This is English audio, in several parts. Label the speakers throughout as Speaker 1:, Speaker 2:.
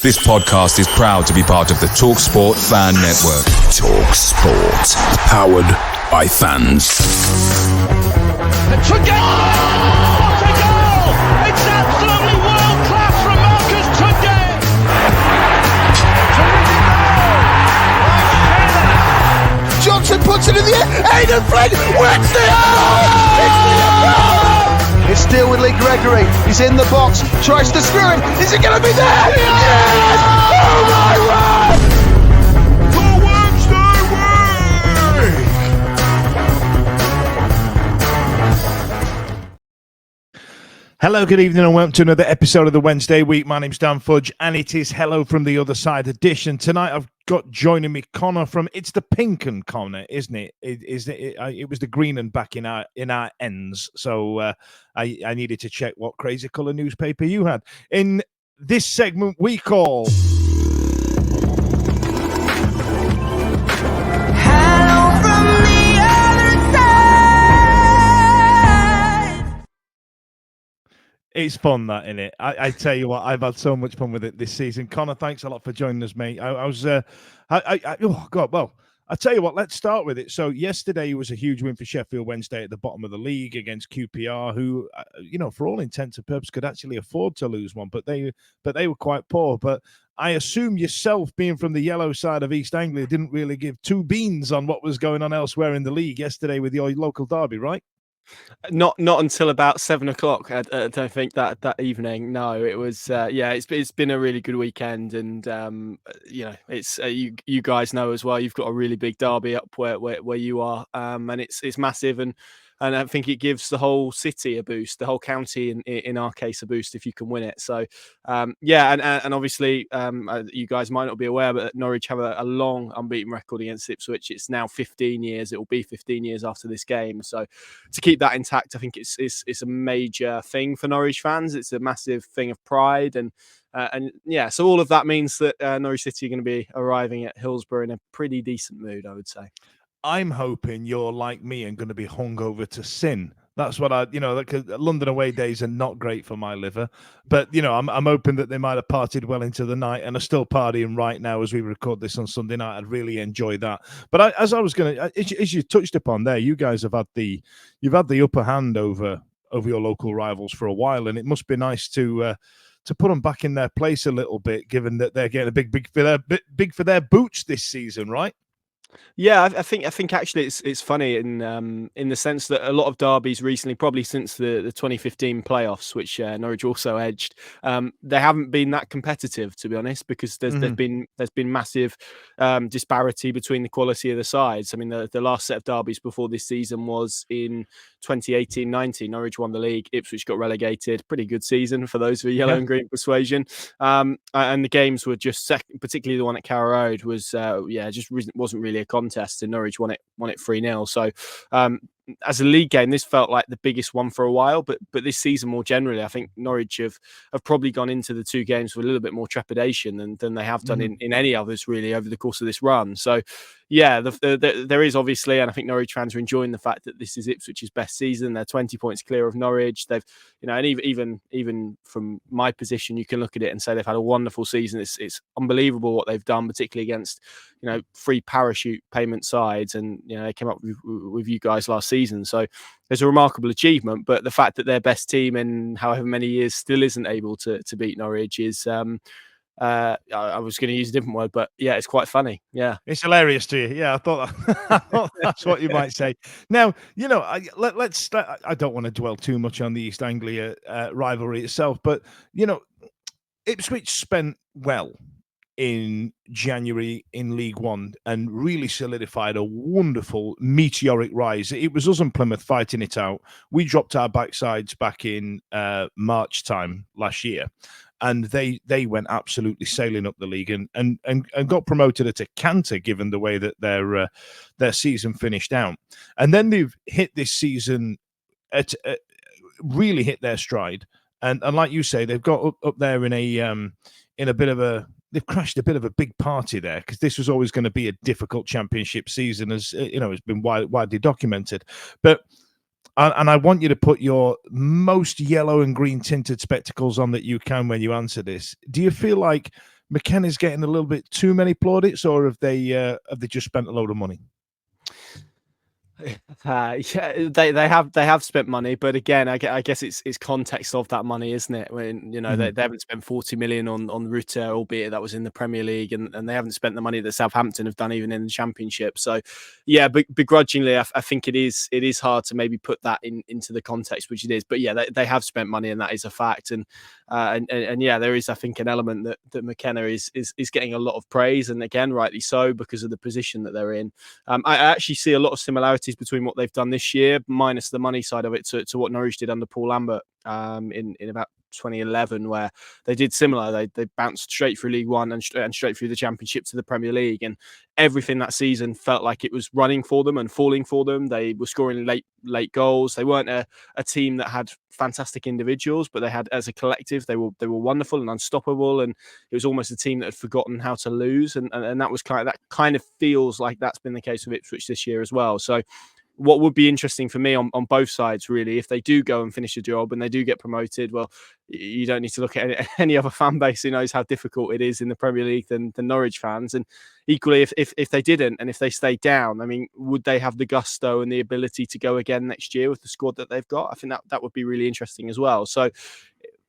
Speaker 1: This podcast is proud to be part of the TalkSport Fan Network. TalkSport. Powered by fans.
Speaker 2: It's a goal! What a goal! It's absolutely world class from Marcus Tunde!
Speaker 3: Johnson puts it in the air. Aidan Flynn wins the goal! It's still with Lee Gregory. He's in the box. Tries to screw it. Is it going to be there? Yes! Oh my word!
Speaker 4: The Wednesday Week!
Speaker 5: Hello, good evening, and welcome to another episode of the Wednesday Week. My name's Dan Fudge, and it is Hello from the Other Side edition. Tonight, I've got joining me Connor from It's the Pink and Connor, isn't it? It was the green and back in our ends. So I needed to check what crazy colour newspaper you had. In this segment, we call. It's fun, that, isn't it? I tell you what, I've had so much fun with it this season. Connor, thanks a lot for joining us, mate. Oh God, well, I tell you what, let's start with it. So yesterday was a huge win for Sheffield Wednesday at the bottom of the league against QPR, who, for all intents and purposes, could actually afford to lose one, but they were quite poor. But I assume yourself, being from the yellow side of East Anglia, didn't really give two beans on what was going on elsewhere in the league yesterday with your local derby, right?
Speaker 6: Not until about 7 o'clock. I don't think that evening. No, it was. It's been a really good weekend, and it's you guys know as well. You've got a really big derby up where you are, and it's massive, and I think it gives the whole city a boost, the whole county in our case a boost if you can win it. So and obviously you guys might not be aware, but Norwich have a long unbeaten record against Ipswich. It's now 15 years. It will be 15 years after this game. So to keep that intact, I think it's a major thing for Norwich fans. It's a massive thing of pride, and so all of that means that Norwich City are going to be arriving at Hillsborough in a pretty decent mood, I would say.
Speaker 5: I'm hoping you're like me and going to be hungover to sin. That's what London away days are not great for my liver, but I'm hoping that they might have partied well into the night and are still partying right now as we record this on Sunday night. I'd really enjoy that. But as you touched upon there, you guys have had the upper hand over your local rivals for a while, and it must be nice to put them back in their place a little bit, given that they're getting big for their boots this season, right?
Speaker 6: Yeah, I think actually it's funny in the sense that a lot of derbies recently, probably since the 2015 playoffs, which Norwich also edged, they haven't been that competitive, to be honest, because there's been massive disparity between the quality of the sides. I mean, the last set of derbies before this season was in 2018-19. Norwich won the league, Ipswich got relegated. Pretty good season for those of yellow and green persuasion. And the games were just second, particularly the one at Carrow Road was just wasn't really a contest, and Norwich won it 3-0. So as a league game, this felt like the biggest one for a while, but this season more generally, I think Norwich have probably gone into the two games with a little bit more trepidation than they have done in any others really over the course of this run. So yeah, there is obviously, and I think Norwich fans are enjoying the fact that this is Ipswich's best season. They're 20 points clear of Norwich. They've, and even from my position, you can look at it and say they've had a wonderful season. It's unbelievable what they've done, particularly against free parachute payment sides, and they came up with you guys last season. So there's a remarkable achievement, but the fact that their best team in however many years still isn't able to beat Norwich is. I was going to use a different word, but yeah, it's quite funny. Yeah,
Speaker 5: it's hilarious to you. Yeah, I thought that's what you might say. Now, let's. I don't want to dwell too much on the East Anglia rivalry itself, but Ipswich spent well in January in League One and really solidified a wonderful meteoric rise. It was us and Plymouth fighting it out. We dropped our backsides back in March time last year, and they went absolutely sailing up the league and got promoted at a canter, given the way that their season finished out. And then they've hit this season really hit their stride, and like you say, they've got up there in a bit of a. They've crashed a bit of a big party there, because this was always going to be a difficult championship season, as it's been widely documented. But and I want you to put your most yellow and green tinted spectacles on that you can when you answer this. Do you feel like McKenna's getting a little bit too many plaudits, or have they just spent a load of money?
Speaker 6: Yeah, they have spent money, but again, I guess it's context of that money, isn't it? When they haven't spent 40 million on Rutter, albeit that was in the Premier League, and they haven't spent the money that Southampton have done even in the Championship. So, yeah, begrudgingly, I think it is hard to maybe put that into the context which it is. But yeah, they have spent money, and that is a fact. And yeah, there is, I think, an element that McKenna is getting a lot of praise, and again, rightly so, because of the position that they're in. I actually see a lot of similarities between what they've done this year, minus the money side of it, to what Norwich did under Paul Lambert in about 2011, where they did similar. They bounced straight through League One and straight through the Championship to the Premier League, and everything that season felt like it was running for them and falling for them. They were scoring late goals. They weren't a team that had fantastic individuals, but they had, as a collective, they were wonderful and unstoppable, and it was almost a team that had forgotten how to lose, and that was that kind of feels like that's been the case with Ipswich this year as well. So what would be interesting for me on both sides, really, if they do go and finish the job and they do get promoted, well, you don't need to look at any other fan base who knows how difficult it is in the Premier League than Norwich fans. And equally, if they didn't, and if they stayed down, I mean, would they have the gusto and the ability to go again next year with the squad that they've got? I think that would be really interesting as well. So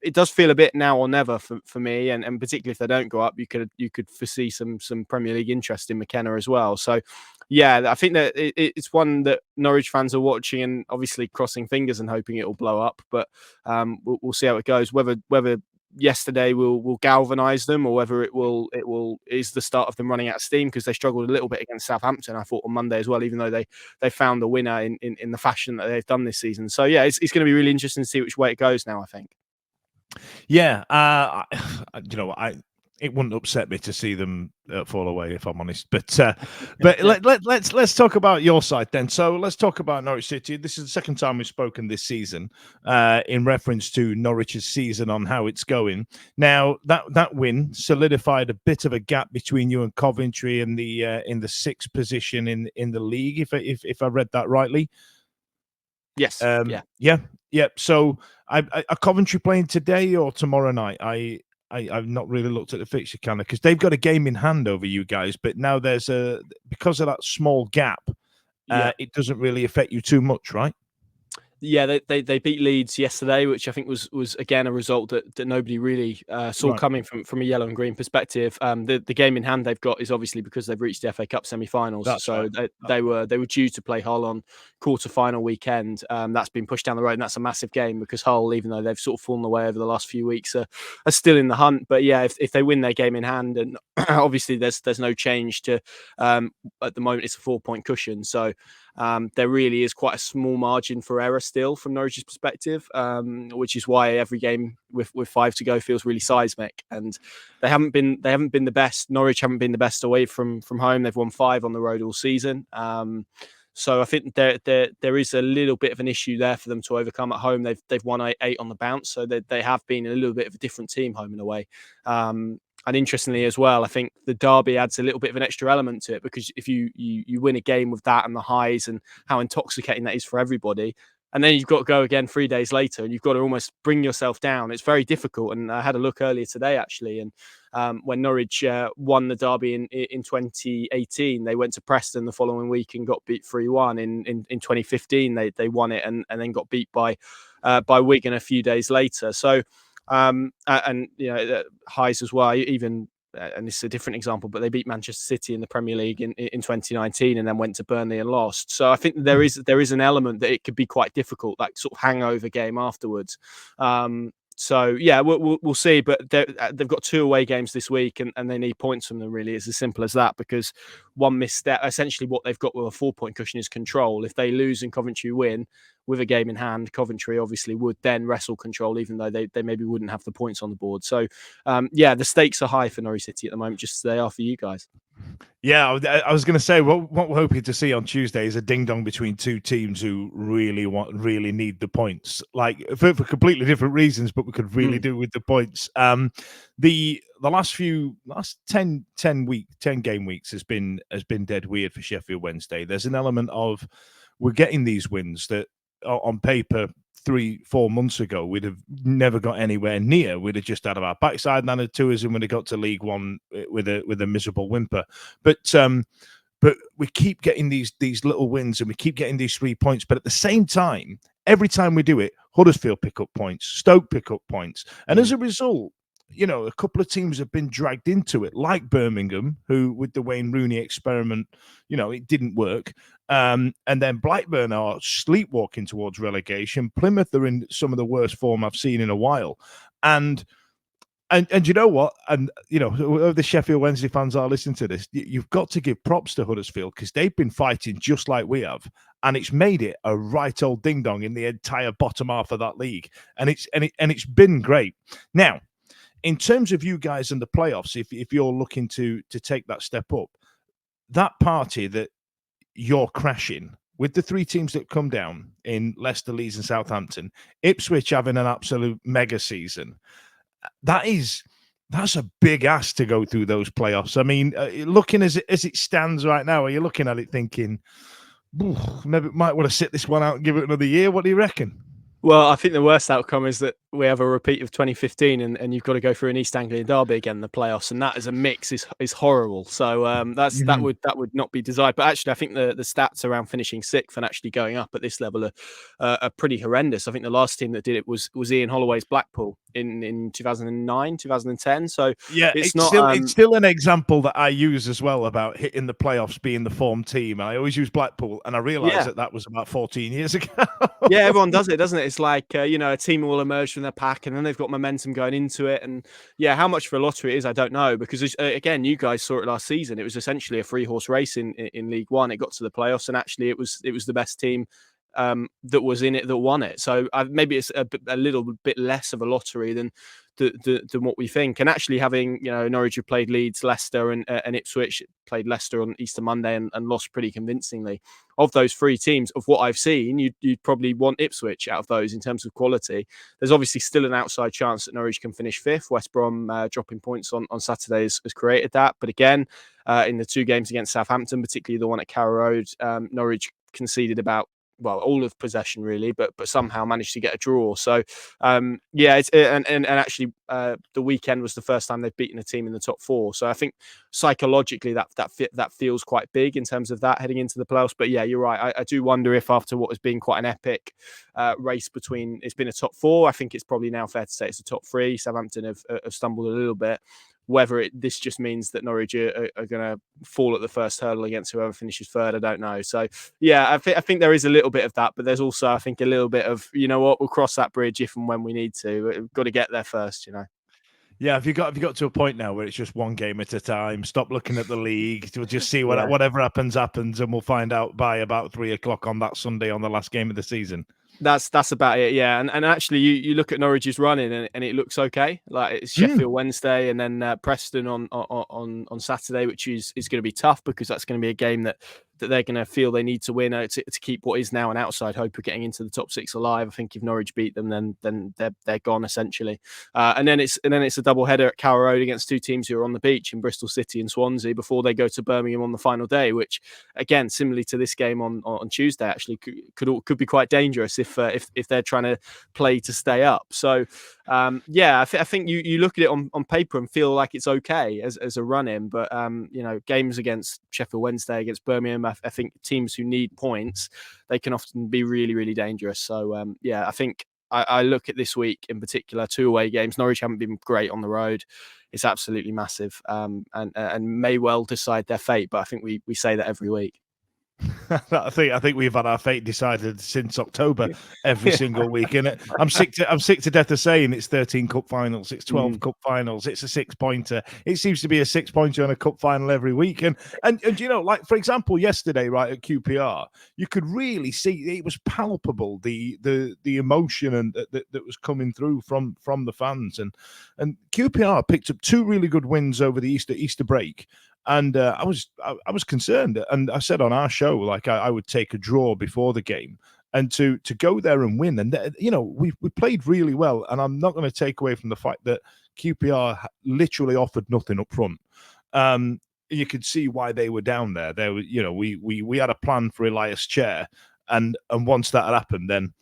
Speaker 6: it does feel a bit now or never for me, and particularly if they don't go up, you could foresee some Premier League interest in McKenna as well. So yeah, I think that it's one that Norwich fans are watching and obviously crossing fingers and hoping it will blow up. But we'll see how it goes. Whether yesterday will galvanise them, or whether it will is the start of them running out of steam, because they struggled a little bit against Southampton, I thought, on Monday as well, even though they found the winner in the fashion that they've done this season. So yeah, it's going to be really interesting to see which way it goes now, I think.
Speaker 5: Yeah, it wouldn't upset me to see them fall away, if I'm honest. But let's talk about your side then. So let's talk about Norwich City. This is the second time we've spoken this season in reference to Norwich's season, on how it's going. Now that win solidified a bit of a gap between you and Coventry in the sixth position in the league, if I read that rightly.
Speaker 6: Yes.
Speaker 5: Yeah. So, are Coventry playing today or tomorrow night? I've not really looked at the fixture calendar, because they've got a game in hand over you guys. But now because of that small gap, it doesn't really affect you too much, right?
Speaker 6: Yeah, they beat Leeds yesterday, which I think was again a result that nobody really saw coming from a yellow and green perspective. The game in hand they've got is obviously because they've reached the FA Cup semi-finals, they were due to play Hull on quarter-final weekend. That's been pushed down the road, and that's a massive game, because Hull, even though they've sort of fallen away over the last few weeks, are still in the hunt. But yeah, if they win their game in hand, and obviously there's no change to at the moment, it's a 4-point cushion, so there really is quite a small margin for error still from Norwich's perspective, which is why every game with 5 to go feels really seismic. And they haven't been the best. Norwich haven't been the best away from home. They've won 5 on the road all season. So I think there is a little bit of an issue there for them to overcome at home. They've won 8 on the bounce, so they have been a little bit of a different team home and away. And interestingly as well, I think the derby adds a little bit of an extra element to it, because if you win a game with that and the highs and how intoxicating that is for everybody, and then you've got to go again 3 days later, and you've got to almost bring yourself down. It's very difficult. And I had a look earlier today, actually, and when Norwich won the derby in 2018, they went to Preston the following week and got beat 3-1. In 2015, they won it and then got beat by Wigan a few days later. So. And highs as well, even and this is a different example, but they beat Manchester City in the Premier League in 2019 and then went to Burnley and lost. So I think there is an element that it could be quite difficult, that sort of hangover game afterwards. So yeah, we'll see. But they've got 2 away games this week, and they need points from them. Really, it's as simple as that. Because one misstep, essentially, what they've got with a 4-point cushion is control. If they lose and Coventry win with a game in hand, Coventry obviously would then wrestle control, even though they maybe wouldn't have the points on the board. So yeah, the stakes are high for Norwich City at the moment, just as they are for you guys.
Speaker 5: Yeah, I was going to say, what we're hoping to see on Tuesday is a ding-dong between 2 teams who really need the points, like for completely different reasons, but we could really do with the points. The last 10 game weeks has been dead weird for Sheffield Wednesday. There's an element of we're getting these wins that on paper 3-4 months ago, we'd have never got anywhere near. We'd have just had our backside handed to us, and we'd have got to League One with a miserable whimper. But we keep getting these little wins, and we keep getting these 3 points. But at the same time, every time we do it, Huddersfield pick up points, Stoke pick up points, and as a result, a couple of teams have been dragged into it, like Birmingham, who with the Wayne Rooney experiment, it didn't work. And then Blackburn are sleepwalking towards relegation. Plymouth are in some of the worst form I've seen in a while. And you know what? And, the Sheffield Wednesday fans are listening to this. You've got to give props to Huddersfield, because they've been fighting just like we have. And it's made it a right old ding dong in the entire bottom half of that league. And it's been great. Now, in terms of you guys and the playoffs, if you're looking to take that step up, that party that you're crashing with the 3 teams that come down in Leicester, Leeds, and Southampton, Ipswich having an absolute mega season, that's a big ask to go through those playoffs. I mean, looking as it stands right now, are you looking at it thinking, maybe might want to sit this one out and give it another year? What do you reckon?
Speaker 6: Well, I think the worst outcome is that we have a repeat of 2015, and you've got to go through an East Anglian derby again in the playoffs, and that as a mix is horrible. So that would not be desired. But actually, I think the stats around finishing 6th and actually going up at this level are pretty horrendous. I think the last team that did it was Ian Holloway's Blackpool in 2009, 2010. So
Speaker 5: yeah, it's still an example that I use as well about hitting the playoffs being the form team. I always use Blackpool, and I realised that was about 14 years ago.
Speaker 6: Yeah, everyone does it, doesn't it? It's like, a team will emerge from their pack, and then they've got momentum going into it. And yeah, how much for a lottery it is, I don't know, because again, you guys saw it last season. It was essentially a 3-horse race in League One. It got to the playoffs, and actually it was the best team that was in it that won it. So maybe it's a little bit less of a lottery than what we think. And actually having, Norwich who played Leeds, Leicester and Ipswich, played Leicester on Easter Monday and lost pretty convincingly. Of those 3 teams, of what I've seen, you'd probably want Ipswich out of those in terms of quality. There's obviously still an outside chance that Norwich can finish 5th. West Brom dropping points on Saturday has created that. But again, in the 2 games against Southampton, particularly the one at Carrow Road, Norwich conceded about all of possession really, but somehow managed to get a draw. So and actually the weekend was the first time they've beaten a team in the top 4. So I think psychologically that feels quite big in terms of that heading into the playoffs. But yeah, you're right. I do wonder if after what has been quite an epic race between, it's been a top 4. I think it's probably now fair to say it's a top 3. Southampton have stumbled a little bit. Whether this just means that Norwich are going to fall at the first hurdle against whoever finishes 3rd, I don't know. So, yeah, I think there is a little bit of that, but there's also, I think, a little bit of, we'll cross that bridge if and when we need to. We've got to get there first,
Speaker 5: Yeah, have you got to a point now where it's just one game at a time? Stop looking at the league. We'll just see whatever happens, and we'll find out by about 3:00 on that Sunday on the last game of the season.
Speaker 6: That's about it, yeah. And actually, you look at Norwich's running, and it looks okay. Like it's Sheffield Wednesday, and then Preston on Saturday, which is going to be tough because that's going to be a game that they're going to feel they need to win to keep what is now an outside hope of getting into the top 6 alive. I think if Norwich beat them, then they're gone essentially. And then it's a double header at Carrow Road against 2 teams who are on the beach in Bristol City and Swansea before they go to Birmingham on the final day, which again, similarly to this game on Tuesday, actually could be quite dangerous if they're trying to play to stay up. So I think you look at it on paper and feel like it's okay as a run in, but games against Sheffield Wednesday, against Birmingham, I think teams who need points, they can often be really, really dangerous. So I think I look at this week in particular, 2 away games. Norwich haven't been great on the road. It's absolutely massive, and may well decide their fate. But I think we say that every week.
Speaker 5: I think we've had our fate decided since October every single week, and I'm sick to death of saying it's 13 cup finals, it's 12 cup finals, it's a 6-pointer. It seems to be a 6-pointer and a cup final every week, and like for example yesterday, right at QPR, you could really see it was palpable the emotion and that was coming through from the fans, and QPR picked up 2 really good wins over the Easter break. And I was concerned, and I said on our show, like I would take a draw before the game, and to go there and win. And we played really well, and I'm not going to take away from the fact that QPR literally offered nothing up front. You could see why they were down there. There, we had a plan for Elias Chair, and once that had happened, then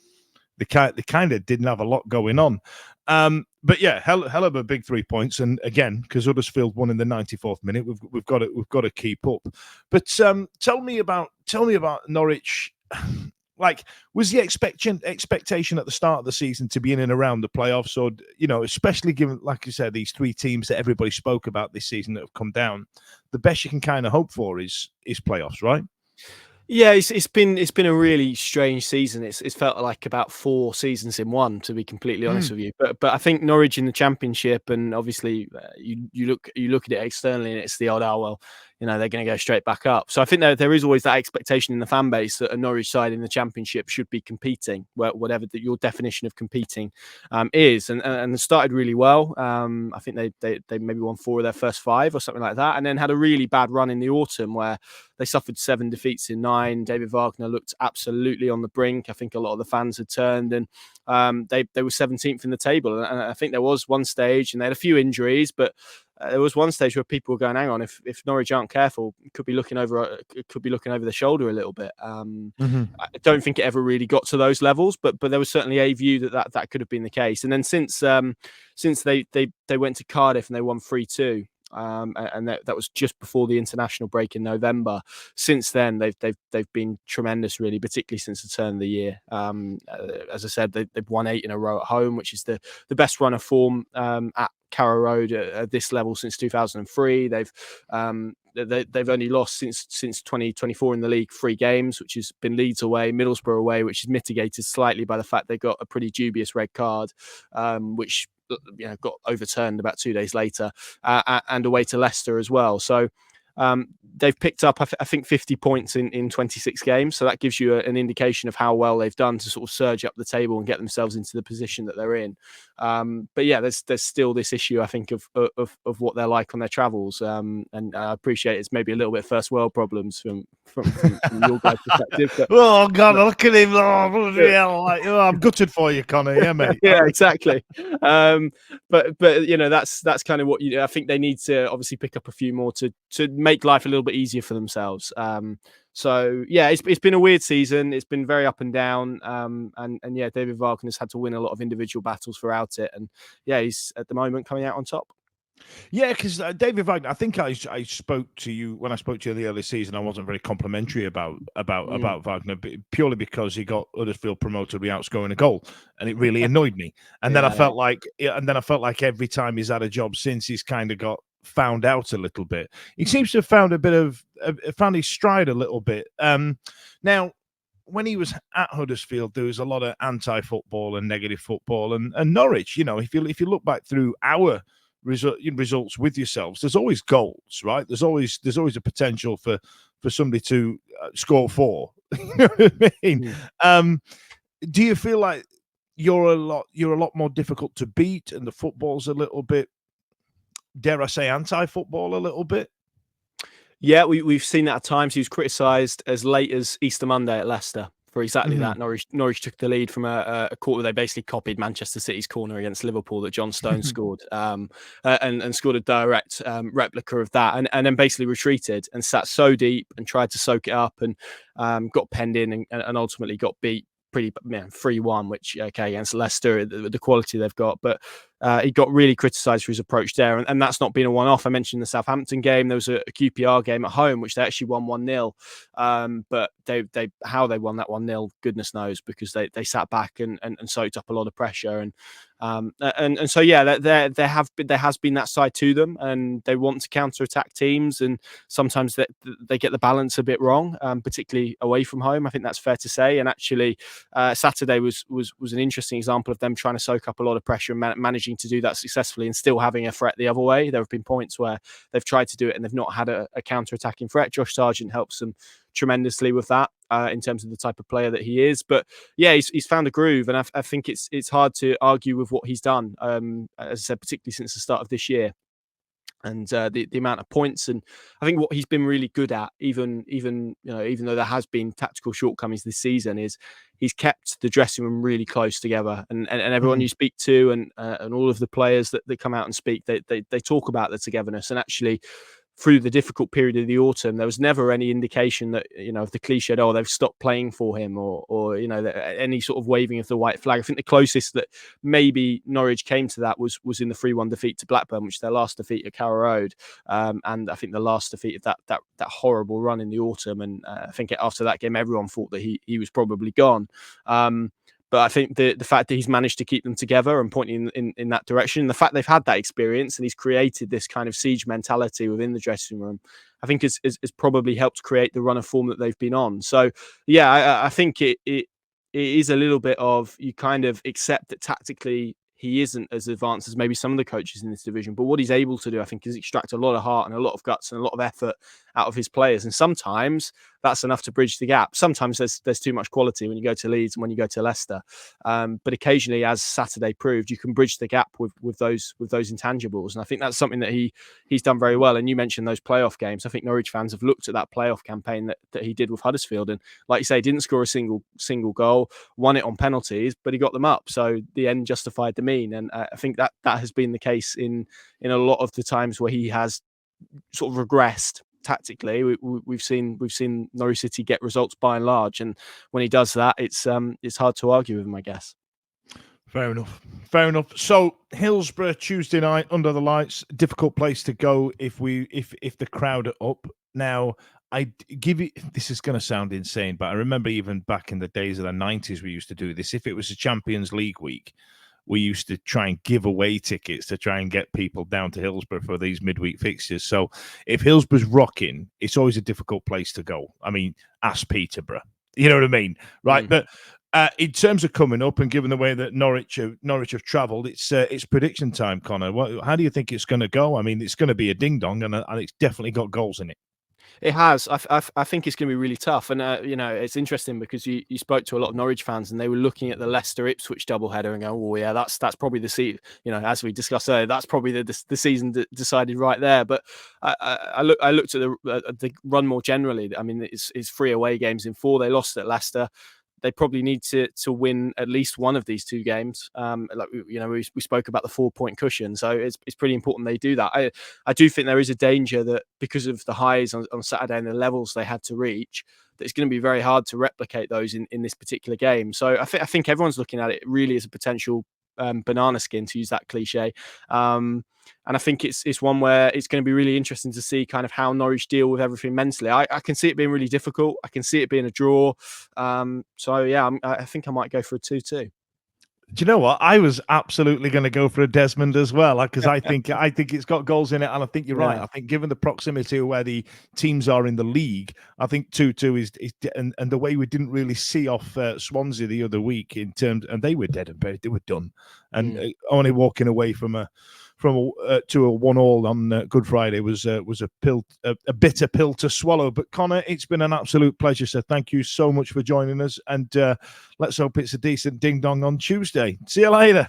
Speaker 5: they kind of didn't have a lot going on. But yeah, hell of a big 3 points, and again, because Huddersfield won in the 94th minute, we've got to keep up. But tell me about Norwich. Like, was the expectation at the start of the season to be in and around the playoffs, or especially given, like you said, these three teams that everybody spoke about this season that have come down, the best you can kind of hope for is playoffs, right?
Speaker 6: Yeah, it's been a really strange season. It's felt like about 4 seasons in one, to be completely honest with you. But I think Norwich in the Championship, and obviously you look at it externally, and it's the odd, well, they're going to go straight back up. So I think there is always that expectation in the fan base that a Norwich side in the Championship should be competing, whatever your definition of competing is, and started really well. I think they maybe won 4 of their first 5 or something like that, and then had a really bad run in the autumn where they suffered 7 defeats in 9. David Wagner looked absolutely on the brink. I think a lot of the fans had turned, and they were 17th in the table. And I think there was one stage, and they had a few injuries, but there was one stage where people were going, "Hang on, if Norwich aren't careful, could be looking over the shoulder a little bit." I don't think it ever really got to those levels, but there was certainly a view that could have been the case. And then since they went to Cardiff and they won 3-2. And that was just before the international break in November. Since then, they've been tremendous, really, particularly since the turn of the year. As I said, they've won 8 in a row at home, which is the best run of form at Carrow Road at this level since 2003. They've only lost since 2024 in the league 3 games, which has been Leeds away, Middlesbrough away, which is mitigated slightly by the fact they got a pretty dubious red card, which got overturned about 2 days later, and away to Leicester as well. So they've picked up, I think, 50 points in 26 games. So that gives you an indication of how well they've done to sort of surge up the table and get themselves into the position that they're in. But yeah, there's still this issue, I think, of what they're like on their travels. And I appreciate it's maybe a little bit first world problems from your guys' perspective. But,
Speaker 5: oh God, look at him! I'm gutted for you, Connor. Yeah, mate.
Speaker 6: Yeah, exactly. But that's kind of what I think they need to obviously pick up a few more to make life a little bit easier for themselves. So yeah, it's been a weird season. It's been very up and down. And yeah, David Wagner's had to win a lot of individual battles throughout it. And yeah, he's at the moment coming out on top.
Speaker 5: Yeah, because David Wagner, I think I spoke to you when I spoke to you the early season. I wasn't very complimentary about Wagner, purely because he got Huddersfield promoted without scoring a goal, and it really annoyed me. And then I felt like every time he's had a job since, he's kind of got found out a little bit. He seems to have found his stride a little bit. Now, when he was at Huddersfield, there was a lot of anti-football and negative football, and Norwich. If you look back through our results with yourselves, there's always goals, right? There's always a potential for somebody to score 4. You know what I mean? Do you feel like you're a lot more difficult to beat, and the football's a little bit, dare I say, anti-football a little bit?
Speaker 6: Yeah, we've seen that at times. He was criticised as late as Easter Monday at Leicester for exactly that. Norwich took the lead from a corner. They basically copied Manchester City's corner against Liverpool that John Stones scored, and scored a direct replica of that, and then basically retreated and sat so deep and tried to soak it up, and got penned in and ultimately got beat pretty 3-1, which against Leicester, the quality they've got, but he got really criticised for his approach there, and that's not been a one-off. I mentioned the Southampton game. There was a QPR game at home which they actually won 1-0, but they how they won that 1-0, goodness knows, because they sat back and soaked up a lot of pressure, and so yeah, there has been that side to them, and they want to counter-attack teams, and sometimes they get the balance a bit wrong, particularly away from home. I think that's fair to say. And actually, Saturday was an interesting example of them trying to soak up a lot of pressure and managing to do that successfully and still having a threat the other way. There have been points where they've tried to do it and they've not had a counter-attacking threat. Josh Sargent helps them tremendously with that, in terms of the type of player that he is. But yeah, he's found a groove, and I think it's hard to argue with what he's done, as I said, particularly since the start of this year. And the amount of points, and I think what he's been really good at, even though there has been tactical shortcomings this season, is he's kept the dressing room really close together, and everyone you speak to, and all of the players that come out and speak, they talk about the togetherness. And actually, through the difficult period of the autumn, there was never any indication that, of the cliche, oh, they've stopped playing for him, or any sort of waving of the white flag. I think the closest that maybe Norwich came to that was in the 3-1 defeat to Blackburn, which their last defeat at Carrow Road, and I think the last defeat of that horrible run in the autumn. And I think after that game, everyone thought that he was probably gone. But I think the fact that he's managed to keep them together and pointing in that direction, the fact they've had that experience and he's created this kind of siege mentality within the dressing room, I think has probably helped create the run of form that they've been on. So, yeah, I think it is a little bit of, you kind of accept that tactically he isn't as advanced as maybe some of the coaches in this division. But what he's able to do, I think, is extract a lot of heart and a lot of guts and a lot of effort out of his players. And sometimes that's enough to bridge the gap. Sometimes there's too much quality when you go to Leeds and when you go to Leicester. But occasionally, as Saturday proved, you can bridge the gap with those intangibles. And I think that's something that he's done very well. And you mentioned those playoff games. I think Norwich fans have looked at that playoff campaign that he did with Huddersfield. And like you say, didn't score a single goal, won it on penalties, but he got them up. So the end justified the mean. And I think that has been the case in a lot of the times where he has sort of regressed tactically. We've seen Norwich City get results by and large, and when he does that, it's hard to argue with him, I guess.
Speaker 5: Fair enough. So Hillsborough Tuesday night under the lights, difficult place to go if the crowd are up. Now, I give you, this is going to sound insane, but I remember even back in the days of the 90s, we used to do this. If it was a Champions League week, we used to try and give away tickets to try and get people down to Hillsborough for these midweek fixtures. So if Hillsborough's rocking, it's always a difficult place to go. I mean, ask Peterborough. You know what I mean? Right. But in terms of coming up and given the way that Norwich have travelled, it's prediction time, Connor. How do you think it's going to go? I mean, it's going to be a ding-dong, and it's definitely got goals in it.
Speaker 6: It has. I think it's going to be really tough. And, it's interesting because you spoke to a lot of Norwich fans and they were looking at the Leicester-Ipswich doubleheader and going, oh, yeah, that's probably the season. As we discussed earlier, that's probably the season decided right there. But I looked at the run more generally. I mean, it's 3 away games in 4. They lost at Leicester. They probably need to win at least one of these 2 games. We spoke about the 4-point cushion, so it's pretty important they do that. I do think there is a danger that because of the highs on Saturday and the levels they had to reach, that it's going to be very hard to replicate those in this particular game. So I think everyone's looking at it really as a potential banana skin, to use that cliche. And I think it's one where it's going to be really interesting to see kind of how Norwich deal with everything mentally. I can see it being really difficult. I can see it being a draw. I think I might go for a 2-2.
Speaker 5: Do you know what? I was absolutely going to go for a Desmond as well, because I think it's got goals in it, and I think you're right. I think given the proximity of where the teams are in the league, I think 2-2 is and the way we didn't really see off Swansea the other week in terms, and they were dead and buried, they were done, and only walking away to a 1-1 on Good Friday was a bitter pill to swallow. But Connor, it's been an absolute pleasure. So thank you so much for joining us, and let's hope it's a decent ding dong on Tuesday. See you later.